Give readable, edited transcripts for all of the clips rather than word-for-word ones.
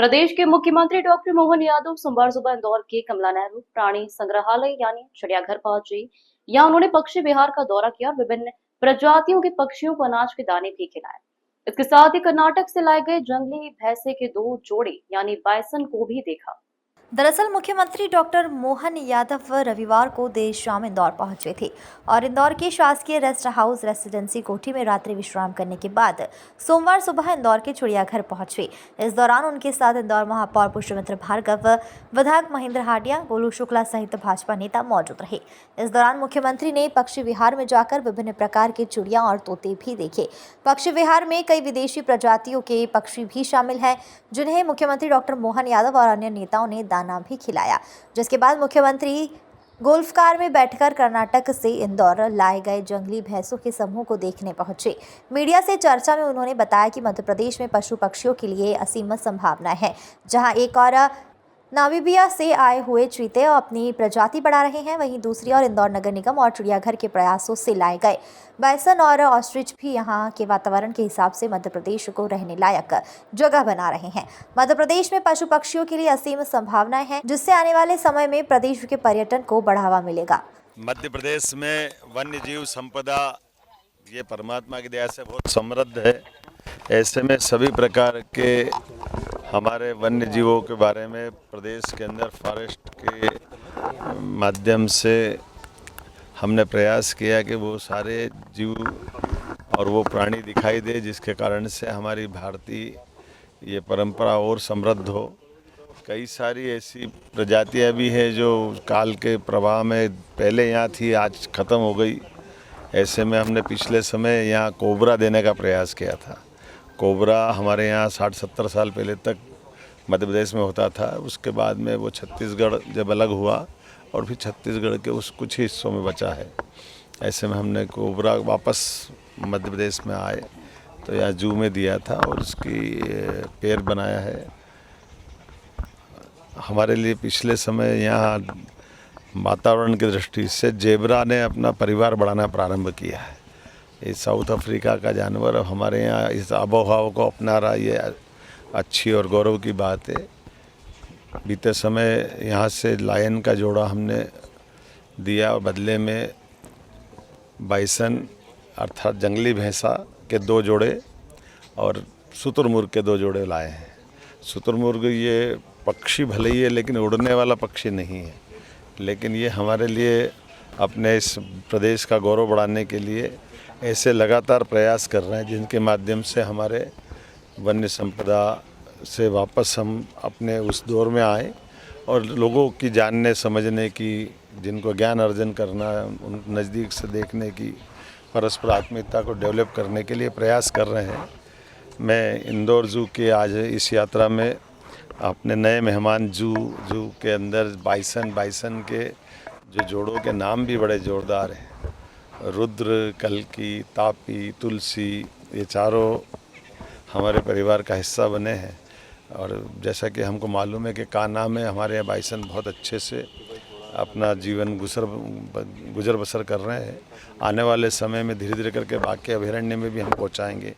प्रदेश के मुख्यमंत्री डॉक्टर मोहन यादव सोमवार सुबह इंदौर के कमला नेहरू प्राणी संग्रहालय यानी चिड़ियाघर पहुंचे। यहां उन्होंने पक्षी विहार का दौरा किया और विभिन्न प्रजातियों के पक्षियों को अनाज के दाने भी खिलाए। इसके साथ ही कर्नाटक से लाए गए जंगली भैंसे के 2 जोड़े यानी बाइसन को भी देखा। दरअसल मुख्यमंत्री डॉक्टर मोहन यादव रविवार को देर शाम इंदौर पहुंचे थे और इंदौर के शासकीय रेस्ट हाउस रेसिडेंसी कोठी में रात्रि विश्राम करने के बाद सोमवार सुबह इंदौर के चिड़ियाघर पहुंचे। इस दौरान उनके साथ इंदौर महापौर पुष्पमित्र भार्गव, विधायक महेंद्र हांडिया, गोलू शुक्ला सहित भाजपा नेता मौजूद रहे। इस दौरान मुख्यमंत्री ने पक्षी विहार में जाकर विभिन्न प्रकार के चिड़िया और तोते भी देखे। पक्षी विहार में कई विदेशी प्रजातियों के पक्षी भी शामिल हैं, जिन्हें मुख्यमंत्री डॉक्टर मोहन यादव और अन्य नेताओं ने दाना भी खिलाया। जिसके बाद मुख्यमंत्री गोल्फ कार में बैठकर कर्नाटक से इंदौर लाए गए जंगली भैंसों के समूह को देखने पहुंचे। मीडिया से चर्चा में उन्होंने बताया कि मध्य प्रदेश में पशु पक्षियों के लिए असीम संभावनाएं हैं, जहां एक और नामीबिया से आए हुए चीते अपनी प्रजाति बढ़ा रहे हैं, वहीं दूसरी ओर इंदौर नगर निगम और चिड़ियाघर के प्रयासों से लाए गए बाइसन और ऑस्ट्रिच भी यहां के वातावरण के हिसाब से मध्य प्रदेश को रहने लायक जगह बना रहे हैं। मध्य प्रदेश में पशु पक्षियों के लिए असीम संभावनाएं हैं, जिससे आने वाले समय में प्रदेश के पर्यटन को बढ़ावा मिलेगा। मध्य प्रदेश में वन्य जीव संपदा ये परमात्मा की दया से बहुत समृद्ध है। ऐसे में सभी प्रकार के हमारे वन्य जीवों के बारे में प्रदेश के अंदर फॉरेस्ट के माध्यम से हमने प्रयास किया कि वो सारे जीव और वो प्राणी दिखाई दे, जिसके कारण से हमारी भारतीय ये परंपरा और समृद्ध हो। कई सारी ऐसी प्रजातियां भी हैं जो काल के प्रवाह में पहले यहाँ थी, आज ख़त्म हो गई। ऐसे में हमने पिछले समय यहाँ कोबरा देने का प्रयास किया था। कोबरा हमारे यहाँ 60-70 साल पहले तक मध्य प्रदेश में होता था। उसके बाद में वो छत्तीसगढ़ जब अलग हुआ और फिर छत्तीसगढ़ के उस कुछ ही हिस्सों में बचा है। ऐसे में हमने कोबरा वापस मध्य प्रदेश में आए तो यहाँ जू में दिया था और उसकी पेड़ बनाया है। हमारे लिए पिछले समय यहाँ वातावरण की दृष्टि से जेबरा ने अपना परिवार बढ़ाना प्रारंभ किया है। ये साउथ अफ्रीका का जानवर हमारे यहाँ इस आबोहवा को अपना रहा, ये अच्छी और गौरव की बात है। बीते समय यहाँ से लायन का जोड़ा हमने दिया और बदले में बाइसन अर्थात जंगली भैंसा के 2 जोड़े और शुतुरमुर्ग के 2 जोड़े लाए हैं। शुतुरमुर्ग ये पक्षी भले ही है लेकिन उड़ने वाला पक्षी नहीं है, लेकिन ये हमारे लिए अपने इस प्रदेश का गौरव बढ़ाने के लिए ऐसे लगातार प्रयास कर रहे हैं, जिनके माध्यम से हमारे वन्य संपदा से वापस हम अपने उस दौर में आए और लोगों की जानने समझने की, जिनको ज्ञान अर्जन करना, उन नज़दीक से देखने की, परस्पर आत्मीयता को डेवलप करने के लिए प्रयास कर रहे हैं। मैं इंदौर जू के आज इस यात्रा में अपने नए मेहमान जू के अंदर बाइसन के जो जोड़ों के नाम भी बड़े जोरदार हैं, रुद्र, कल्की, तापी, तुलसी, ये चारों हमारे परिवार का हिस्सा बने हैं। और जैसा कि हमको मालूम है कि कान्हा में हमारे यहाँ बाइसन बहुत अच्छे से अपना जीवन गुजर बसर कर रहे हैं। आने वाले समय में धीरे धीरे करके बाकी अभयारण्य में भी हम पहुँचाएँगे।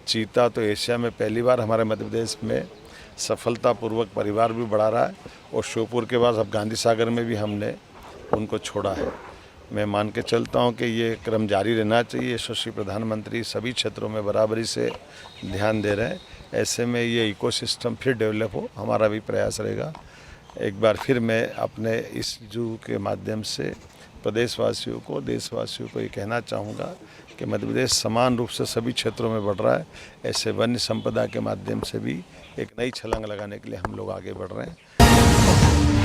चीता तो एशिया में पहली बार हमारे मध्य प्रदेश में सफलतापूर्वक परिवार भी बढ़ा रहा है और श्योपुर के बाद अब गांधी सागर में भी हमने उनको छोड़ा है। मैं मान के चलता हूं कि ये क्रम जारी रहना चाहिए। यशस्वी प्रधानमंत्री सभी क्षेत्रों में बराबरी से ध्यान दे रहे हैं। ऐसे में ये इकोसिस्टम फिर डेवलप हो, हमारा भी प्रयास रहेगा। एक बार फिर मैं अपने इस जू के माध्यम से प्रदेशवासियों को, देशवासियों को ये कहना चाहूँगा कि मध्य प्रदेश समान रूप से सभी क्षेत्रों में बढ़ रहा है। ऐसे वन्य संपदा के माध्यम से भी एक नई छलांग लगाने के लिए हम लोग आगे बढ़ रहे हैं।